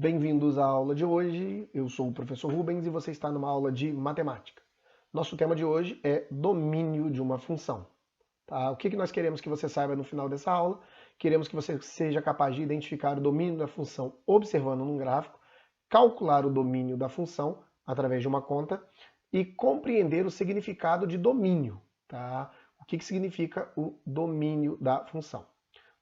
bem-vindos à aula de hoje. Eu sou o professor Rubens e você está numa aula de matemática. Nosso tema de hoje é domínio de uma função. Tá? O que nós queremos que você saiba no final dessa aula? Queremos que você seja capaz de identificar o domínio da função observando num gráfico, calcular o domínio da função através de uma conta e compreender o significado de domínio. Tá? O que significa o domínio da função?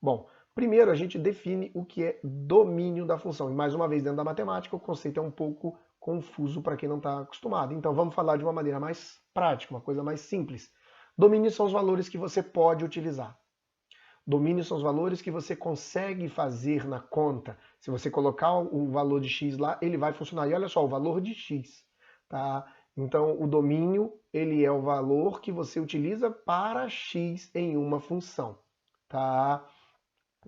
Bom, primeiro a gente define o que é domínio da função. E mais uma vez, dentro da matemática, o conceito é um pouco confuso para quem não está acostumado. Então vamos falar de uma maneira mais prática, uma coisa mais simples. Domínio são os valores que você pode utilizar. Domínio são os valores que você consegue fazer na conta. Se você colocar o valor de x lá, ele vai funcionar. E olha só, o valor de x. Tá? Então o domínio ele é o valor que você utiliza para x em uma função. Tá?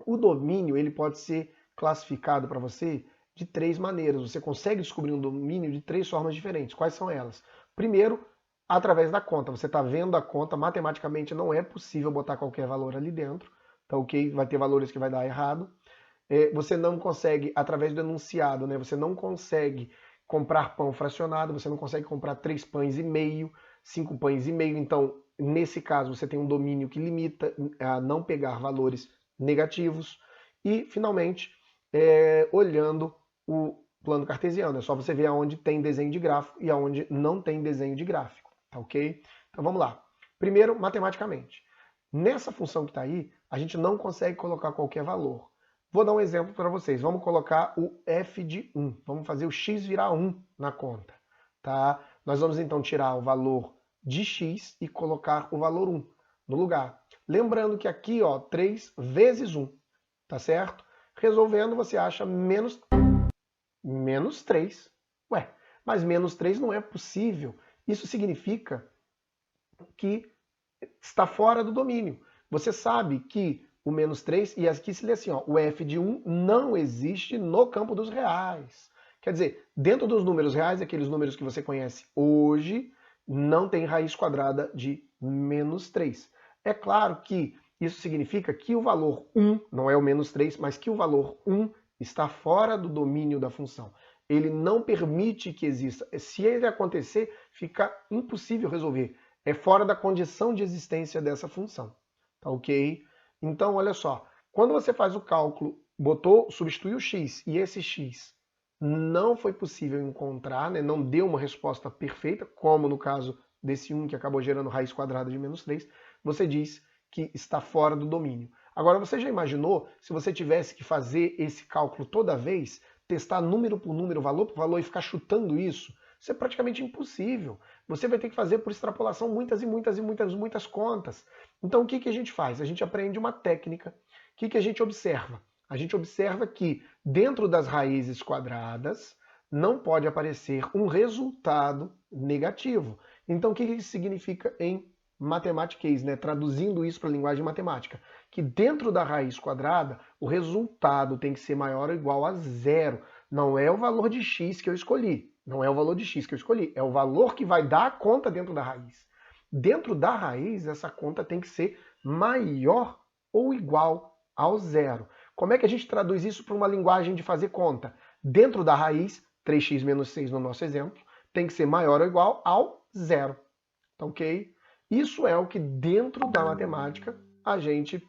O domínio ele pode ser classificado para você de três maneiras. Você consegue descobrir um domínio de três formas diferentes. Quais são elas? Primeiro, através da conta. Você está vendo a conta, matematicamente não é possível botar qualquer valor ali dentro. Então, ok, vai ter valores que vai dar errado. Você não consegue, através do enunciado, né? Você não consegue comprar pão fracionado, você não consegue comprar 3 pães e meio, 5 pães e meio. Então, nesse caso, você tem um domínio que limita a não pegar valores negativos. E, finalmente, olhando o plano cartesiano. É só você ver aonde tem desenho de gráfico e aonde não tem desenho de gráfico. Tá ok? Então vamos lá. Primeiro, matematicamente. Nessa função que está aí, a gente não consegue colocar qualquer valor. Vou dar um exemplo para vocês. Vamos colocar o f de 1. Vamos fazer o x virar 1 na conta. Tá? Nós vamos então tirar o valor de x e colocar o valor 1 no lugar. Lembrando que aqui, ó, 3 vezes 1, tá certo? Resolvendo, você acha menos 3. Ué, mas menos 3 não é possível. Isso significa que está fora do domínio. Você sabe que o menos 3, e aqui se lê assim, ó, o f de 1 não existe no campo dos reais. Quer dizer, dentro dos números reais, aqueles números que você conhece hoje, não tem raiz quadrada de menos 3. É claro que isso significa que o valor 1, não é o menos 3, mas que o valor 1 está fora do domínio da função. Ele não permite que exista. Se ele acontecer, fica impossível resolver. É fora da condição de existência dessa função. Tá ok? Então, olha só. Quando você faz o cálculo, substituiu o x, e esse x não foi possível encontrar, né, não deu uma resposta perfeita, como no caso desse 1 que acabou gerando raiz quadrada de menos 3, você diz que está fora do domínio. Agora, você já imaginou se você tivesse que fazer esse cálculo toda vez, testar número por número, valor por valor e ficar chutando isso? Isso é praticamente impossível. Você vai ter que fazer por extrapolação muitas contas. Então o que a gente faz? A gente aprende uma técnica. O que a gente observa? A gente observa que dentro das raízes quadradas não pode aparecer um resultado negativo. Então o que isso significa em matematiquês, né? Traduzindo isso para a linguagem matemática? Que dentro da raiz quadrada o resultado tem que ser maior ou igual a zero. Não é o valor de x que eu escolhi. Não é o valor de x que eu escolhi, é o valor que vai dar a conta dentro da raiz. Dentro da raiz, essa conta tem que ser maior ou igual ao zero. Como é que a gente traduz isso para uma linguagem de fazer conta? Dentro da raiz, 3x menos 6 no nosso exemplo, tem que ser maior ou igual ao zero. Tá ok? Isso é o que dentro da matemática a gente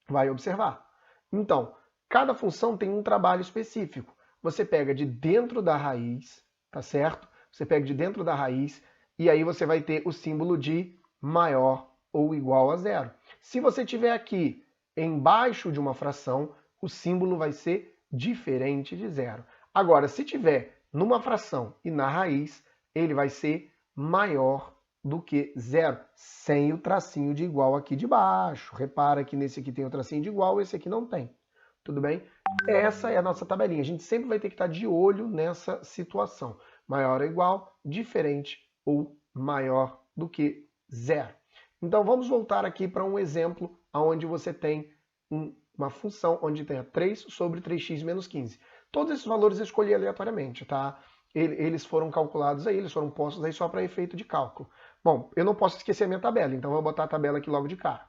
vai observar. Então, cada função tem um trabalho específico. Você pega de dentro da raiz, tá certo? Você pega de dentro da raiz e aí você vai ter o símbolo de maior ou igual a zero. Se você tiver aqui embaixo de uma fração, o símbolo vai ser diferente de zero. Agora, se tiver numa fração e na raiz, ele vai ser maior do que zero, sem o tracinho de igual aqui de baixo. Repara que nesse aqui tem o tracinho de igual, esse aqui não tem. Tudo bem? Essa é a nossa tabelinha. A gente sempre vai ter que estar de olho nessa situação. Maior ou igual, diferente ou maior do que zero. Então vamos voltar aqui para um exemplo onde você tem uma função onde tenha 3 sobre 3x menos 15. Todos esses valores eu escolhi aleatoriamente, tá? Eles foram calculados aí, eles foram postos aí só para efeito de cálculo. Bom, eu não posso esquecer a minha tabela, então eu vou botar a tabela aqui logo de cara.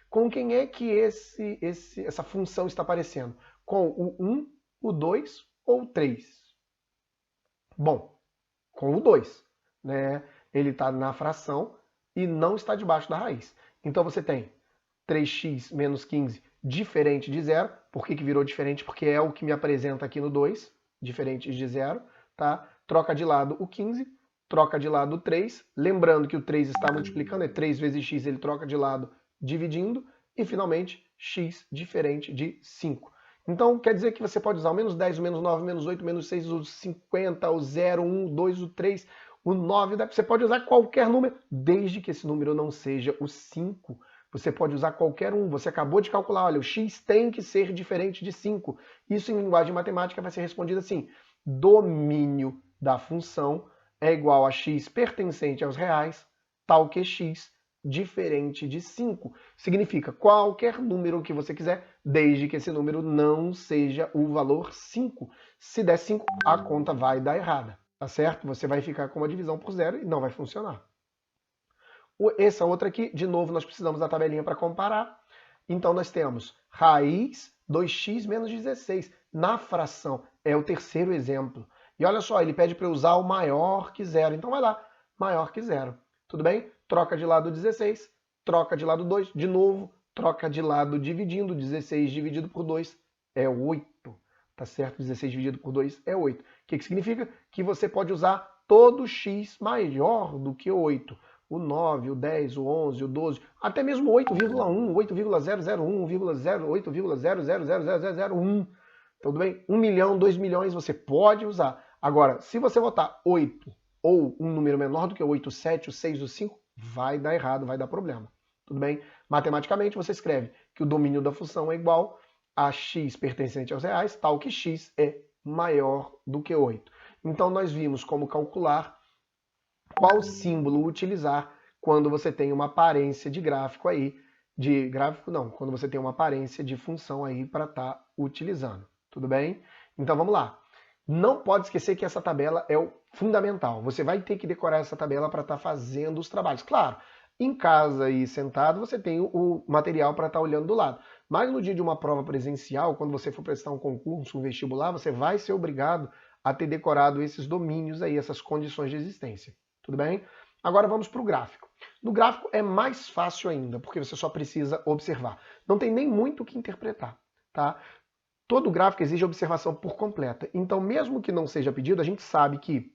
Com quem é que essa função está aparecendo? Com o 1, o 2 ou 3? Bom, com o 2, né? Ele está na fração e não está debaixo da raiz. Então você tem 3x menos 15 diferente de 0. Por que virou diferente? Porque é o que me apresenta aqui no 2, diferente de 0. Tá? Troca de lado o 15, troca de lado o 3. Lembrando que o 3 está multiplicando, é 3 vezes x, ele troca de lado dividindo. E finalmente, x diferente de 5. Então quer dizer que você pode usar o menos 10, o menos 9, o menos 8, o menos 6, o 50, o 0, o 1, o 2, o 3, o 9. Você pode usar qualquer número, desde que esse número não seja o 5. Você pode usar qualquer um. Você acabou de calcular, olha, o x tem que ser diferente de 5. Isso em linguagem matemática vai ser respondido assim: domínio da função é igual a x pertencente aos reais, tal que x diferente de 5. Significa qualquer número que você quiser, desde que esse número não seja o valor 5. Se der 5, a conta vai dar errada, tá certo? Você vai ficar com uma divisão por zero e não vai funcionar. Essa outra aqui, de novo, nós precisamos da tabelinha para comparar. Então nós temos raiz 2x menos 16. Na fração, é o terceiro exemplo. E olha só, ele pede para eu usar o maior que zero. Então vai lá, maior que zero. Tudo bem? Troca de lado 16, troca de lado 2, de novo, troca de lado dividindo, 16 dividido por 2 é 8, tá certo? 16 dividido por 2 é 8. O que significa? Que você pode usar todo x maior do que 8. O 9, o 10, o 11, o 12, até mesmo 8,1, 8,001, 8,0000001. Tudo bem? 1 milhão, 2 milhões você pode usar. Agora, se você botar 8 ou um número menor do que o 8, o 7, o 6, o 5, vai dar errado, vai dar problema. Tudo bem? Matematicamente, você escreve que o domínio da função é igual a x pertencente aos reais, tal que x é maior do que 8. Então, nós vimos como calcular qual símbolo utilizar quando você tem uma aparência de gráfico aí, quando você tem uma aparência de função aí para estar utilizando. Tudo bem? Então, vamos lá. Não pode esquecer que essa tabela é o fundamental. Você vai ter que decorar essa tabela para estar fazendo os trabalhos. Claro, em casa e sentado você tem o material para estar olhando do lado. Mas no dia de uma prova presencial, quando você for prestar um concurso, um vestibular, você vai ser obrigado a ter decorado esses domínios aí, essas condições de existência. Tudo bem? Agora vamos para o gráfico. No gráfico é mais fácil ainda, porque você só precisa observar. Não tem nem muito o que interpretar, tá? Todo gráfico exige observação por completa. Então, mesmo que não seja pedido, a gente sabe que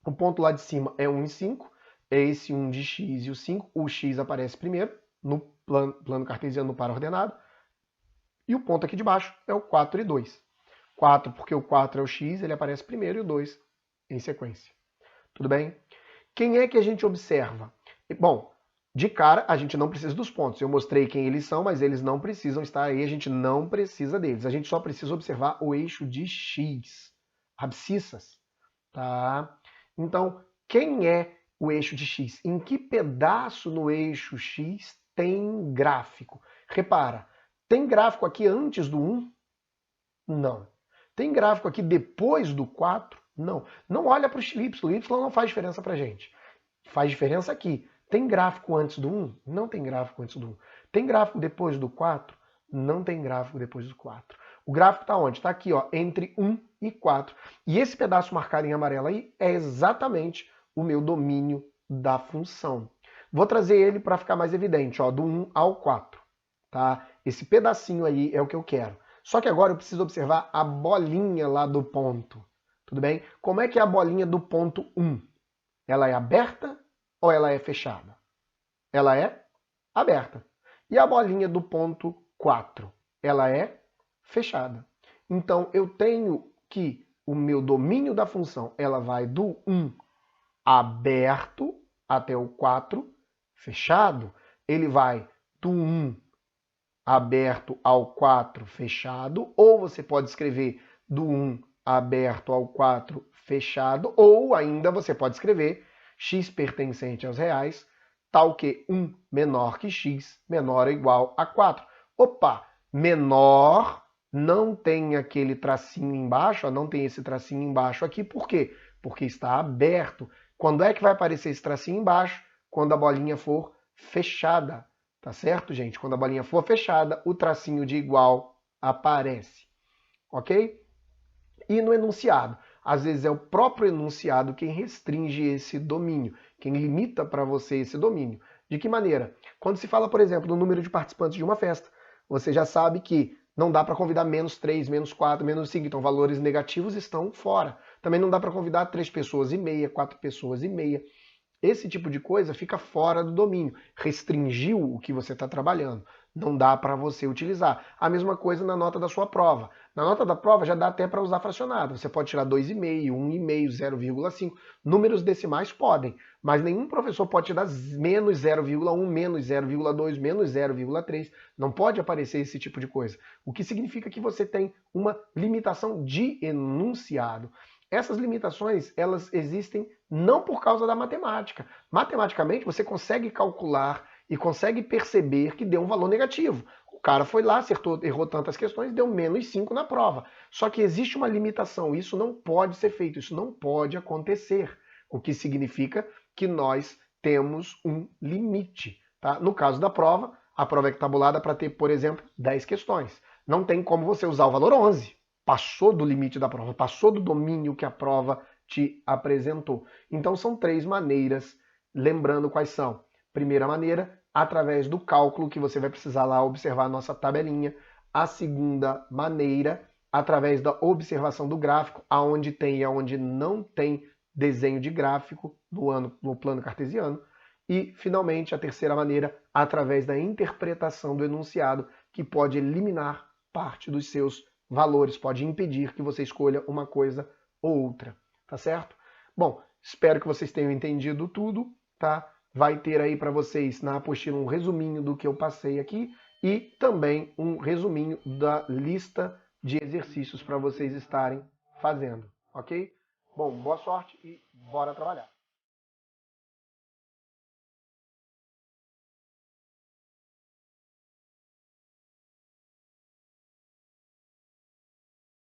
o ponto lá de cima é 1 e 5, é esse 1 de x e o 5. O x aparece primeiro, no plano cartesiano no par ordenado. E o ponto aqui de baixo é o 4 e 2. 4, porque o 4 é o x, ele aparece primeiro, e o 2 em sequência. Tudo bem? Quem é que a gente observa? Bom, de cara, a gente não precisa dos pontos. Eu mostrei quem eles são, mas eles não precisam estar aí, a gente não precisa deles. A gente só precisa observar o eixo de x, abscissas, tá? Então, quem é o eixo de x? Em que pedaço no eixo x tem gráfico? Repara, tem gráfico aqui antes do 1? Não. Tem gráfico aqui depois do 4? Não. Não olha para o y. O y não faz diferença para a gente. Faz diferença aqui. Tem gráfico antes do 1? Não tem gráfico antes do 1. Tem gráfico depois do 4? Não tem gráfico depois do 4. O gráfico está onde? Está aqui, ó, entre 1 e 4. E esse pedaço marcado em amarelo aí é exatamente o meu domínio da função. Vou trazer ele para ficar mais evidente, ó, do 1 ao 4. Tá? Esse pedacinho aí é o que eu quero. Só que agora eu preciso observar a bolinha lá do ponto. Tudo bem? Como é que é a bolinha do ponto 1? Ela é aberta ou ela é fechada? Ela é aberta. E a bolinha do ponto 4? Ela é fechada. Então, eu tenho que o meu domínio da função, ela vai do 1 aberto até o 4 fechado. Ele vai do 1 aberto ao 4 fechado, ou você pode escrever do 1 aberto ao 4 fechado, ou ainda você pode escrever x pertencente aos reais, tal que 1 menor que x, menor ou igual a 4. Opa, menor não tem aquele tracinho embaixo, não tem esse tracinho embaixo aqui, por quê? Porque está aberto. Quando é que vai aparecer esse tracinho embaixo? Quando a bolinha for fechada. Tá certo, gente? Quando a bolinha for fechada, o tracinho de igual aparece. Ok? e no enunciado. Às vezes é o próprio enunciado quem restringe esse domínio, quem limita para você esse domínio. De que maneira? Quando se fala, por exemplo, do número de participantes de uma festa, você já sabe que não dá para convidar -3, -4, -5, então valores negativos estão fora. Também não dá para convidar 3 pessoas e meia, 4 pessoas e meia. Esse tipo de coisa fica fora do domínio, restringiu o que você está trabalhando, não dá para você utilizar. A mesma coisa na nota da sua prova. Na nota da prova já dá até para usar fracionado, você pode tirar 2,5, 1,5, 0,5, números decimais podem, mas nenhum professor pode te dar -0,1, -0,2, -0,3, não pode aparecer esse tipo de coisa, o que significa que você tem uma limitação de enunciado. Essas limitações, elas existem não por causa da matemática. Matematicamente, você consegue calcular e consegue perceber que deu um valor negativo. O cara foi lá, acertou, errou tantas questões, deu -5 na prova. Só que existe uma limitação, isso não pode ser feito, isso não pode acontecer. O que significa que nós temos um limite. Tá? No caso da prova, a prova é tabulada para ter, por exemplo, 10 questões. Não tem como você usar o valor 11. Passou do limite da prova, passou do domínio que a prova te apresentou. Então são 3 maneiras, lembrando quais são. Primeira maneira, através do cálculo, que você vai precisar lá observar a nossa tabelinha. A segunda maneira, através da observação do gráfico, aonde tem e aonde não tem desenho de gráfico no plano cartesiano. E, finalmente, a terceira maneira, através da interpretação do enunciado, que pode eliminar parte dos seus valores, pode impedir que você escolha uma coisa ou outra, tá certo? Bom, espero que vocês tenham entendido tudo, tá? Vai ter aí para vocês na apostila um resuminho do que eu passei aqui e também um resuminho da lista de exercícios para vocês estarem fazendo, ok? Bom, boa sorte e bora trabalhar!